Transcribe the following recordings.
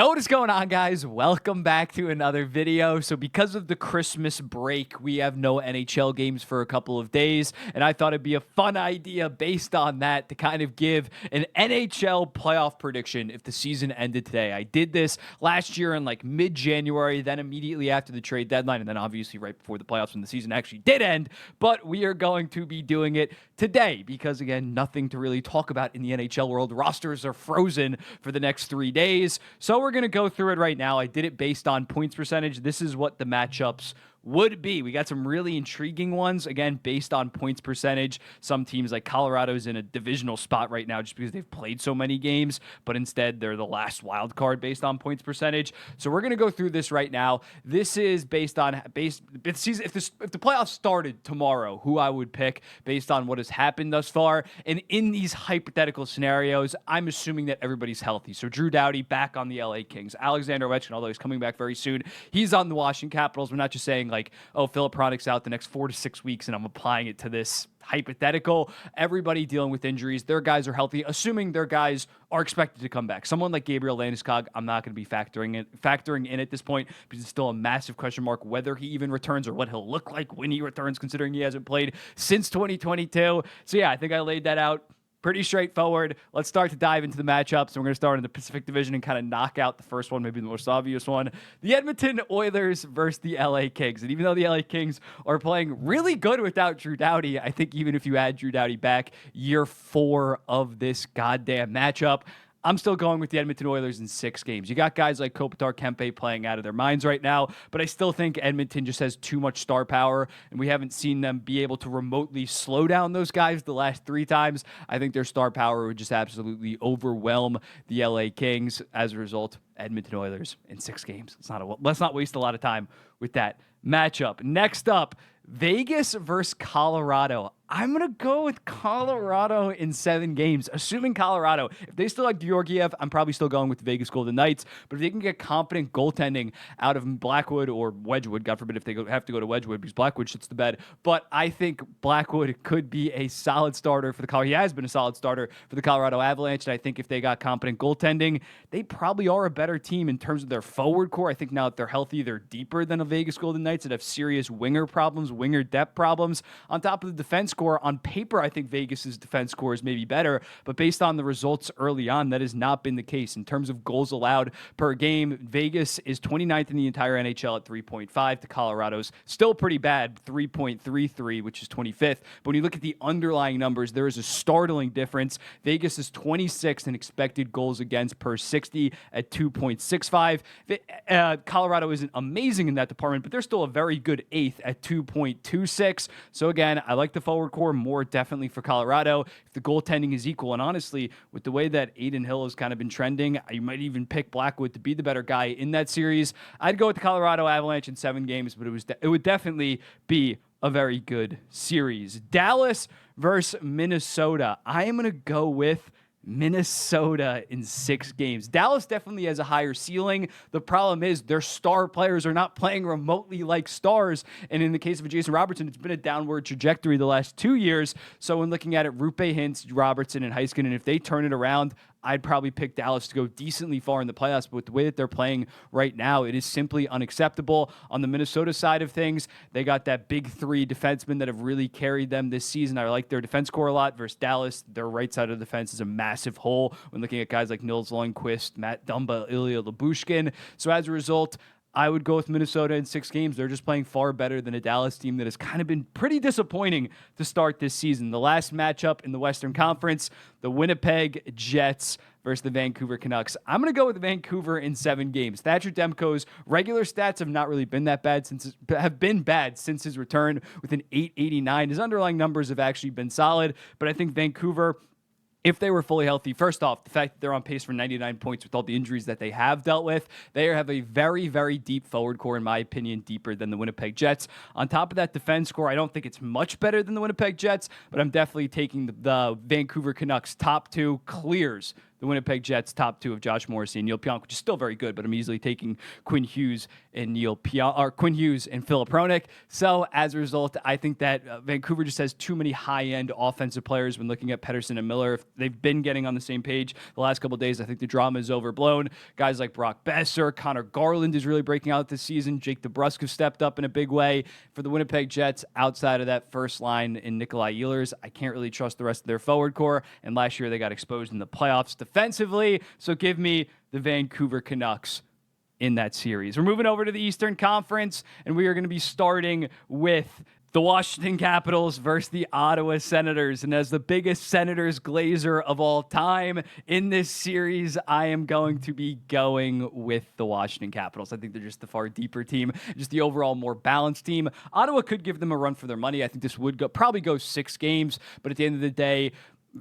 Yo, what is going on, guys? Welcome back to another video. So because of the Christmas break, we have no NHL games for a couple of days, and I thought it'd be a fun idea based on that to kind of give an NHL playoff prediction if the season ended today. I did this last year in like mid-January, then immediately after the trade deadline, and then obviously right before the playoffs when the season actually did end, but we are going to be doing it today because, again, nothing to really talk about in the NHL world. Rosters are frozen for the next 3 days, so we're going to go through it right now. I did it based on points percentage. This is what the matchups would be. We got some really intriguing ones, again, based on points percentage. Some teams like Colorado's in a divisional spot right now just because they've played so many games, but instead they're the last wild card based on points percentage. So we're going to go through this right now. This is based on if the playoffs started tomorrow, who I would pick based on what has happened thus far. And in these hypothetical scenarios, I'm assuming that everybody's healthy. So Drew Doughty back on the LA Kings. Alexander Ovechkin, although he's coming back very soon, he's on the Washington Capitals. We're not just saying like, oh, Philip Hronek's out the next 4 to 6 weeks, and I'm applying it to this hypothetical. Everybody dealing with injuries, their guys are healthy, assuming their guys are expected to come back. Someone like Gabriel Landeskog, I'm not going to be factoring in at this point because it's still a massive question mark whether he even returns or what he'll look like when he returns, considering he hasn't played since 2022. So yeah, I think I laid that out pretty straightforward. Let's start to dive into the matchups. We're going to start in the Pacific Division and kind of knock out the first one, maybe the most obvious one. The Edmonton Oilers versus the LA Kings. And even though the LA Kings are playing really good without Drew Doughty, I think even if you add Drew Doughty back, year 4 of this goddamn matchup, I'm still going with the Edmonton Oilers in 6 games. You got guys like Kopitar, Kempe playing out of their minds right now, but I still think Edmonton just has too much star power, and we haven't seen them be able to remotely slow down those guys the last 3 times. I think their star power would just absolutely overwhelm the LA Kings. As a result, Edmonton Oilers in 6 games. Let's not waste a lot of time with that matchup. Next up, Vegas versus Colorado. I'm going to go with Colorado in 7 games, assuming Colorado, if they still have Georgiev, I'm probably still going with the Vegas Golden Knights, but if they can get competent goaltending out of Blackwood or Wedgwood, God forbid if they have to go to Wedgwood because Blackwood shits the bed, but I think Blackwood could be a solid starter for the Colorado. He has been a solid starter for the Colorado Avalanche, and I think if they got competent goaltending, they probably are a better team in terms of their forward core. I think now that they're healthy, they're deeper than the Vegas Golden Knights that have serious winger problems, winger depth problems. On top of the defense score, on paper, I think Vegas's defense score is maybe better, but based on the results early on, that has not been the case. In terms of goals allowed per game, Vegas is 29th in the entire NHL at 3.5 to Colorado's still pretty bad, 3.33, which is 25th. But when you look at the underlying numbers, there is a startling difference. Vegas is 26th in expected goals against per 60 at 2.65. Colorado isn't amazing in that department, but they're still a very good 8th at 2.26. So again, I like the forward core more definitely for Colorado if the goaltending is equal. And honestly, with the way that Adin Hill has kind of been trending, you might even pick Blackwood to be the better guy in that series. I'd go with the Colorado Avalanche in 7 games, but it would definitely be a very good series. Dallas versus Minnesota. I am going to go with Minnesota in 6 games. Dallas definitely has a higher ceiling. The problem is their star players are not playing remotely like stars. And in the case of Jason Robertson, it's been a downward trajectory the last 2 years. So when looking at it, Rupe Hintz, Robertson, and Heiskanen, if they turn it around, I'd probably pick Dallas to go decently far in the playoffs, but with the way that they're playing right now, it is simply unacceptable. On the Minnesota side of things, they got that big 3 defensemen that have really carried them this season. I like their defense core a lot versus Dallas. Their right side of the defense is a massive hole when looking at guys like Nils Lundqvist, Matt Dumba, Ilya Lyubushkin. So as a result, I would go with Minnesota in 6 games. They're just playing far better than a Dallas team that has kind of been pretty disappointing to start this season. The last matchup in the Western Conference, the Winnipeg Jets versus the Vancouver Canucks. I'm going to go with Vancouver in 7 games. Thatcher Demko's regular stats have not really been that bad since his return with an 889. His underlying numbers have actually been solid, but I think Vancouver, if they were fully healthy, first off, the fact that they're on pace for 99 points with all the injuries that they have dealt with, they have a very, very deep forward core, in my opinion, deeper than the Winnipeg Jets. On top of that defense core, I don't think it's much better than the Winnipeg Jets, but I'm definitely taking the Vancouver Canucks top 2 clears the Winnipeg Jets top two of Josh Morrissey and Neil Pionk, which is still very good, but I'm easily taking Quinn Hughes and Quinn Hughes and Philip Hronik. So as a result, I think that Vancouver just has too many high-end offensive players when looking at Pettersson and Miller. If they've been getting on the same page the last couple of days, I think the drama is overblown. Guys like Brock Besser, Connor Garland is really breaking out this season. Jake DeBrusk have stepped up in a big way. For the Winnipeg Jets, outside of that first line in Nikolai Ehlers, I can't really trust the rest of their forward core. And last year they got exposed in the playoffs defensively. So give me the Vancouver Canucks in that series. We're moving over to the Eastern Conference, and we are going to be starting with the Washington Capitals versus the Ottawa Senators. And as the biggest Senators glazer of all time in this series, I am going to be going with the Washington Capitals. I think they're just the far deeper team, just the overall more balanced team. Ottawa could give them a run for their money. I think this would probably go 6 games, but at the end of the day,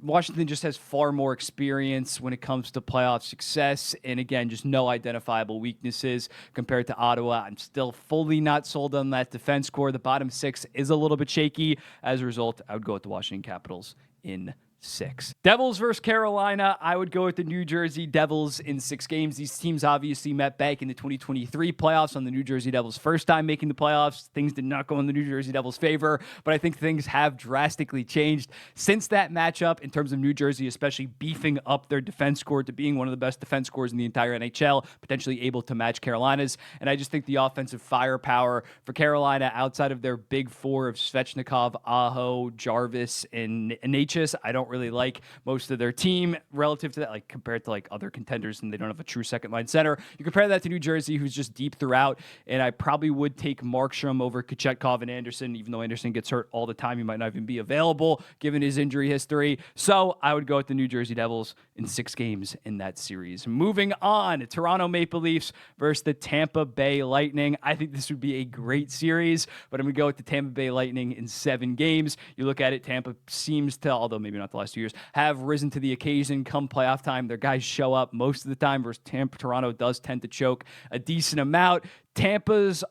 Washington just has far more experience when it comes to playoff success. And again, just no identifiable weaknesses compared to Ottawa. I'm still fully not sold on that defense core. The bottom 6 is a little bit shaky. As a result, I would go with the Washington Capitals in 6. Devils versus Carolina. I would go with the New Jersey Devils in 6 games. These teams obviously met back in the 2023 playoffs on the New Jersey Devils' first time making the playoffs. Things did not go in the New Jersey Devils' favor, but I think things have drastically changed since that matchup in terms of New Jersey, especially beefing up their defense core to being one of the best defense cores in the entire NHL, potentially able to match Carolina's. And I just think the offensive firepower for Carolina outside of their big 4 of Svechnikov, Aho, Jarvis, and Necas, I don't really like most of their team relative to that, like compared to like other contenders, and they don't have a true second line center. You compare that to New Jersey, who's just deep throughout, and I probably would take Markstrom over Kochetkov and Anderson, even though Anderson gets hurt all the time. He might not even be available given his injury history. So I would go with the New Jersey Devils in 6 games in that series. Moving on, Toronto Maple Leafs versus the Tampa Bay Lightning. I think this would be a great series, but I'm going to go with the Tampa Bay Lightning in 7 games. You look at it, Tampa seems to, although maybe not the last 2 years, have risen to the occasion come playoff time. Their guys show up most of the time versus Toronto does tend to choke a decent amount. Tampa's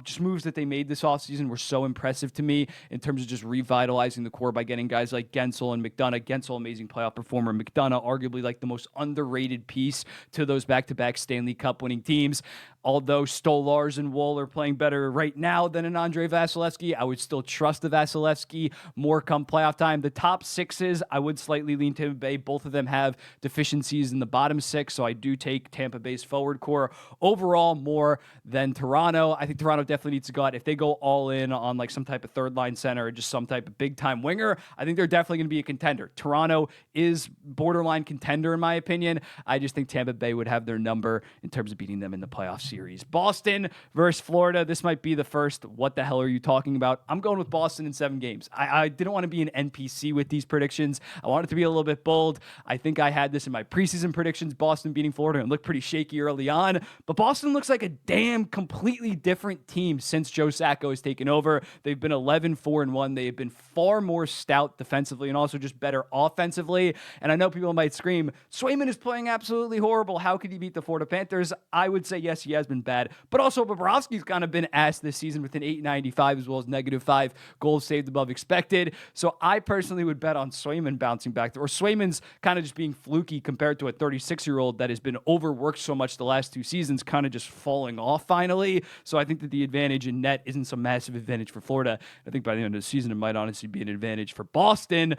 just moves that they made this offseason were so impressive to me in terms of just revitalizing the core by getting guys like Gensel and McDonough. Gensel, amazing playoff performer. McDonough, arguably like the most underrated piece to those back-to-back Stanley Cup winning teams. Although Stolarz and Woll are playing better right now than an Andrei Vasilevsky, I would still trust the Vasilevsky more come playoff time. The top 6s, I would slightly lean Tampa Bay. Both of them have deficiencies in the bottom 6, so I do take Tampa Bay's forward core overall more than Toronto. I think Toronto definitely needs to go out. If they go all in on like some type of third line center or just some type of big time winger, I think they're definitely going to be a contender. Toronto is borderline contender in my opinion. I just think Tampa Bay would have their number in terms of beating them in the playoff series. Boston versus Florida. This might be the first what the hell are you talking about? I'm going with Boston in 7 games. I didn't want to be an NPC with these predictions. I wanted to be a little bit bold. I think I had this in my preseason predictions, Boston beating Florida, and looked pretty shaky early on, but Boston looks like a damn completely different team since Joe Sacco has taken over. They've been 11-4-1. They have been far more stout defensively and also just better offensively. And I know people might scream, Swayman is playing absolutely horrible. How could he beat the Florida Panthers? I would say yes, he has been bad. But also Bobrovsky's kind of been ass this season with an .895 as well as -5 goals saved above expected. So I personally would bet on Swayman bouncing back. Or Swayman's kind of just being fluky compared to a 36-year-old that has been overworked so much the last 2 seasons, kind of just falling off finally. So I think that the advantage in net isn't some massive advantage for Florida. I think by the end of the season, it might honestly be an advantage for Boston.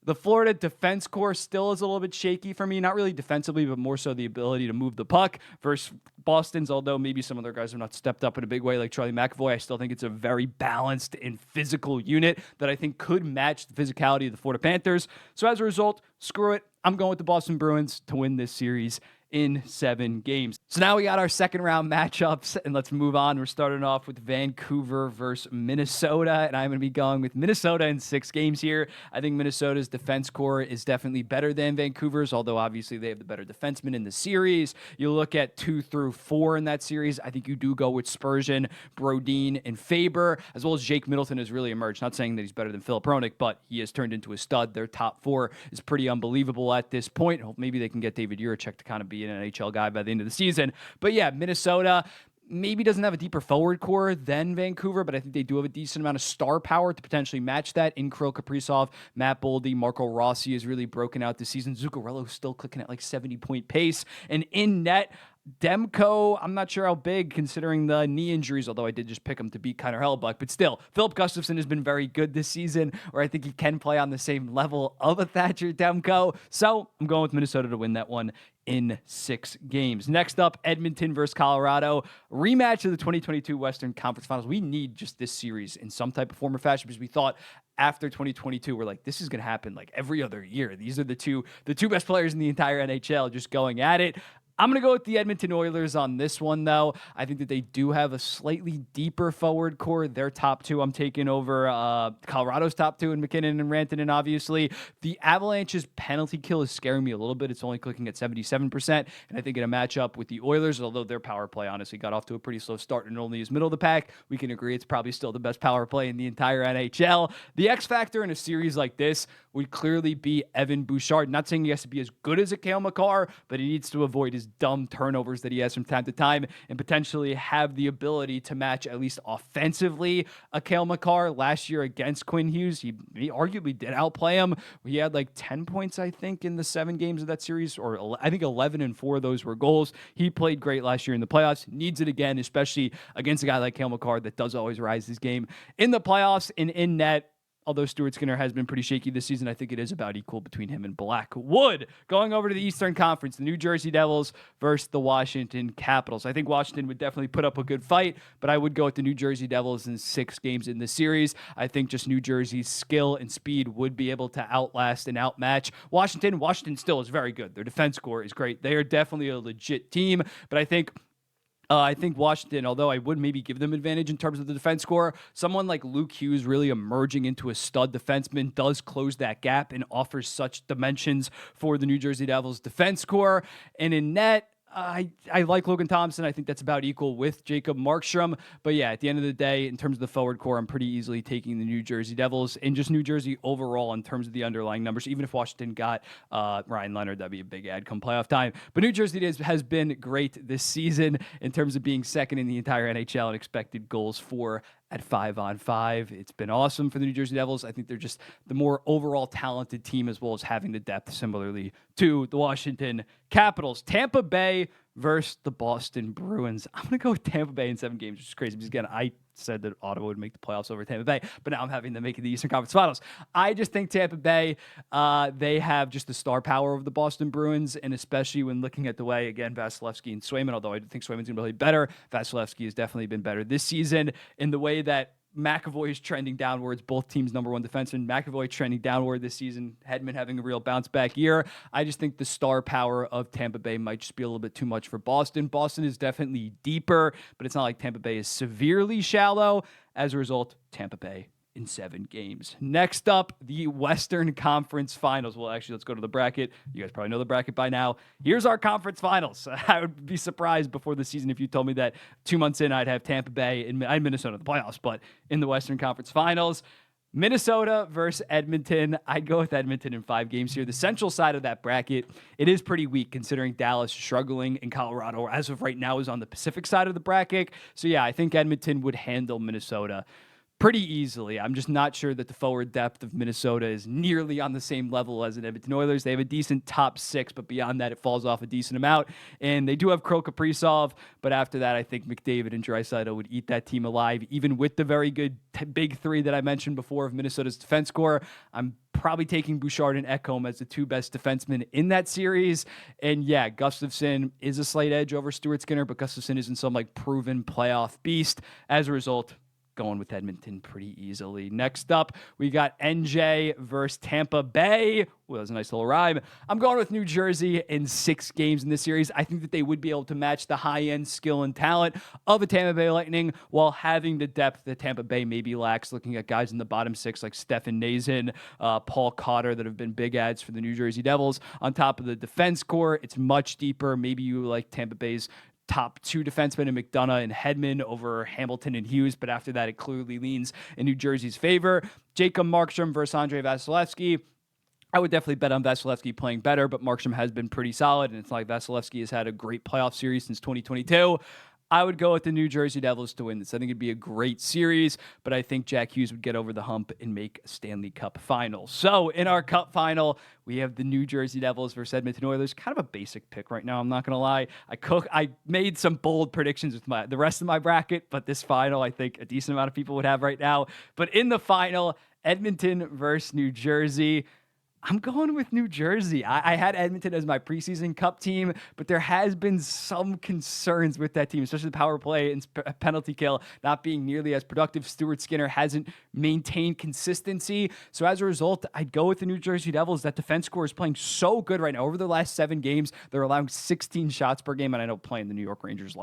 The Florida defense core still is a little bit shaky for me, not really defensively, but more so the ability to move the puck versus Boston's, although maybe some of their guys have not stepped up in a big way like Charlie McAvoy. I still think it's a very balanced and physical unit that I think could match the physicality of the Florida Panthers. So as a result, screw it. I'm going with the Boston Bruins to win this series in 7 games. So now we got our second round matchups, and let's move on. We're starting off with Vancouver versus Minnesota, and I'm going to be going with Minnesota in 6 games here. I think Minnesota's defense core is definitely better than Vancouver's, although obviously they have the better defensemen in the series. You look at 2 through 4 in that series, I think you do go with Spurgeon, Brodin, and Faber, as well as Jake Middleton has really emerged. Not saying that he's better than Philip Hronik, but he has turned into a stud. Their top 4 is pretty unbelievable at this point. Maybe they can get David Jiricek to kind of be an NHL guy by the end of the season. But yeah, Minnesota, maybe doesn't have a deeper forward core than Vancouver, but I think they do have a decent amount of star power to potentially match that in Kirill Kaprizov, Matt Boldy, Marco Rossi is really broken out this season. Zuccarello is still clicking at like 70-point pace. And in net, Demko, I'm not sure how big considering the knee injuries, although I did just pick him to beat Connor Hellebuyck. But still, Philip Gustafsson has been very good this season, or I think he can play on the same level of a Thatcher Demko. So I'm going with Minnesota to win that one in 6 games. Next up, Edmonton versus Colorado. Rematch of the 2022 Western Conference Finals. We need just this series in some type of form or fashion because we thought after 2022, we're like, this is going to happen like every other year. These are the two best players in the entire NHL just going at it. I'm going to go with the Edmonton Oilers on this one, though. I think that they do have a slightly deeper forward core. Their top two, I'm taking over Colorado's top two in McKinnon and Rantanen, obviously. The Avalanche's penalty kill is scaring me a little bit. It's only clicking at 77%. And I think in a matchup with the Oilers, although their power play honestly got off to a pretty slow start and only is middle of the pack, we can agree it's probably still the best power play in the entire NHL. The X factor in a series like this would clearly be Evan Bouchard. Not saying he has to be as good as a Cale Makar, but he needs to avoid his dumb turnovers that he has from time to time and potentially have the ability to match, at least offensively, a Cale Makar. Last year against Quinn Hughes, he arguably did outplay him. He had like 10 points, I think, in the 7 games of that series, or I think 11 and 4 of those were goals. He played great last year in the playoffs. Needs it again, especially against a guy like Cale Makar that does always rise his game in the playoffs and in net. Although Stuart Skinner has been pretty shaky this season, I think it is about equal between him and Blackwood. Going over to the Eastern Conference, the New Jersey Devils versus the Washington Capitals. I think Washington would definitely put up a good fight, but I would go with the New Jersey Devils in 6 games in the series. I think just New Jersey's skill and speed would be able to outlast and outmatch Washington. Washington still is very good. Their defense score is great. They are definitely a legit team, but I think Washington, although I would maybe give them advantage in terms of the defense score, someone like Luke Hughes really emerging into a stud defenseman does close that gap and offers such dimensions for the New Jersey Devils defense core. And in net, I like Logan Thompson. I think that's about equal with Jacob Markstrom. But yeah, at the end of the day, in terms of the forward core, I'm pretty easily taking the New Jersey Devils and just New Jersey overall in terms of the underlying numbers. Even if Washington got Ryan Leonard, that'd be a big ad come playoff time. But New Jersey has been great this season in terms of being second in the entire NHL in expected goals for at 5-on-5. It's been awesome for the New Jersey Devils. I think they're just the more overall talented team as well as having the depth similarly to the Washington Capitals. Tampa Bay versus the Boston Bruins. I'm going to go with Tampa Bay in 7 games, which is crazy because, again, I said that Ottawa would make the playoffs over Tampa Bay, but now I'm having them make it the Eastern Conference Finals. I just think Tampa Bay, they have just the star power of the Boston Bruins, and especially when looking at the way, again, Vasilevsky and Swayman, although I think Swayman's going to play better, Vasilevsky has definitely been better this season in the way that McAvoy is trending downwards. Both teams' number 1 defenseman. McAvoy trending downward this season. Hedman having a real bounce back year. I just think the star power of Tampa Bay might just be a little bit too much for Boston. Boston is definitely deeper, but it's not like Tampa Bay is severely shallow. As a result, Tampa Bay in 7 games. Next up, the Western Conference Finals. Well, actually, let's go to the bracket. You guys probably know the bracket by now. Here's our conference finals. I would be surprised before the season if you told me that 2 months in, I'd have Tampa Bay and I'd Minnesota in the playoffs, but in the Western Conference Finals, Minnesota versus Edmonton. I'd go with Edmonton in 5 games here. The central side of that bracket, it is pretty weak considering Dallas struggling and Colorado, as of right now, is on the Pacific side of the bracket. So yeah, I think Edmonton would handle Minnesota pretty easily. I'm just not sure that the forward depth of Minnesota is nearly on the same level as an Edmonton Oilers. They have a decent top 6, but beyond that, it falls off a decent amount. And they do have Kirill Kaprizov, but after that, I think McDavid and Draisaitl would eat that team alive, even with the very good big 3 that I mentioned before of Minnesota's defense core. I'm probably taking Bouchard and Ekholm as the 2 best defensemen in that series. And yeah, Gustafsson is a slight edge over Stuart Skinner, but Gustafsson isn't some like proven playoff beast. As a result, going with Edmonton pretty easily. Next up, we got NJ versus Tampa Bay. Well, that was a nice little rhyme. I'm going with New Jersey in 6 games in this series. I think that they would be able to match the high-end skill and talent of the Tampa Bay Lightning while having the depth that Tampa Bay maybe lacks, looking at guys in the bottom 6 like Stefan Nazin, Paul Cotter that have been big ads for the New Jersey Devils. On top of the defense core, it's much deeper. Maybe you like Tampa Bay's top 2 defensemen in McDonough and Hedman over Hamilton and Hughes, but after that, it clearly leans in New Jersey's favor. Jacob Markstrom versus Andrei Vasilevsky. I would definitely bet on Vasilevsky playing better, but Markstrom has been pretty solid, and it's not like Vasilevsky has had a great playoff series since 2022. I would go with the New Jersey Devils to win this. I think it'd be a great series, but I think Jack Hughes would get over the hump and make a Stanley Cup final. So in our Cup final, we have the New Jersey Devils versus Edmonton Oilers. Kind of a basic pick right now, I'm not going to lie. I made some bold predictions with the rest of my bracket, but this final, I think a decent amount of people would have right now. But in the final, Edmonton versus New Jersey, I'm going with New Jersey. I had Edmonton as my preseason Cup team, but there has been some concerns with that team, especially the power play and penalty kill not being nearly as productive. Stuart Skinner hasn't maintained consistency. So as a result, I'd go with the New Jersey Devils. That defense score is playing so good right now. Over the last 7 games, they're allowing 16 shots per game. And I know playing the New York Rangers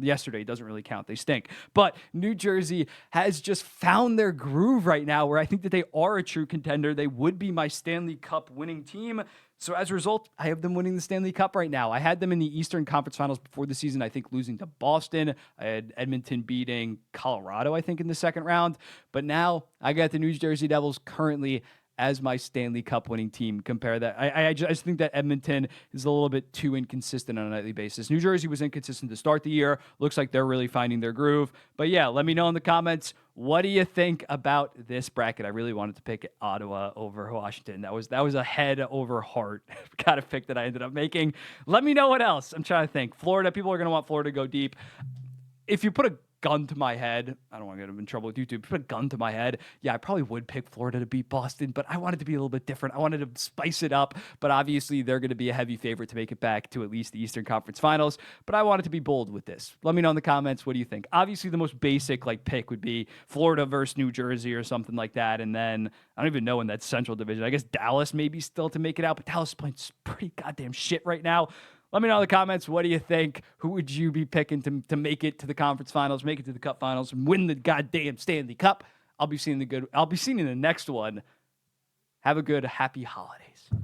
yesterday doesn't really count. They stink. But New Jersey has just found their groove right now where I think that they are a true contender. They would be my Stanley Cup winning team. So as a result, I have them winning the Stanley Cup right now. I had them in the Eastern Conference Finals before the season, I think losing to Boston. I had Edmonton beating Colorado, I think, in the second round. But now I got the New Jersey Devils currently as my Stanley Cup winning team. Compare that. I just think that Edmonton is a little bit too inconsistent on a nightly basis. New Jersey was inconsistent to start the year. Looks like they're really finding their groove. But yeah, let me know in the comments. What do you think about this bracket? I really wanted to pick Ottawa over Washington. That was a head over heart kind of pick that I ended up making. Let me know what else. I'm trying to think. Florida, people are going to want Florida to go deep. If you put a gun to my head, I don't want to get in trouble with YouTube, put a gun to my head, yeah, I probably would pick Florida to beat Boston, but I wanted to be a little bit different. I wanted to spice it up, but obviously they're going to be a heavy favorite to make it back to at least the Eastern Conference Finals, but I wanted to be bold with this. Let me know in the comments, what do you think? Obviously, the most basic pick would be Florida versus New Jersey or something like that, and then I don't even know in that Central Division. I guess Dallas maybe still to make it out, but Dallas is playing pretty goddamn shit right now. Let me know in the comments, what do you think? Who would you be picking to make it to the conference finals, make it to the Cup finals, and win the goddamn Stanley Cup? I'll be seeing you in the next one. Have a good, happy holiday.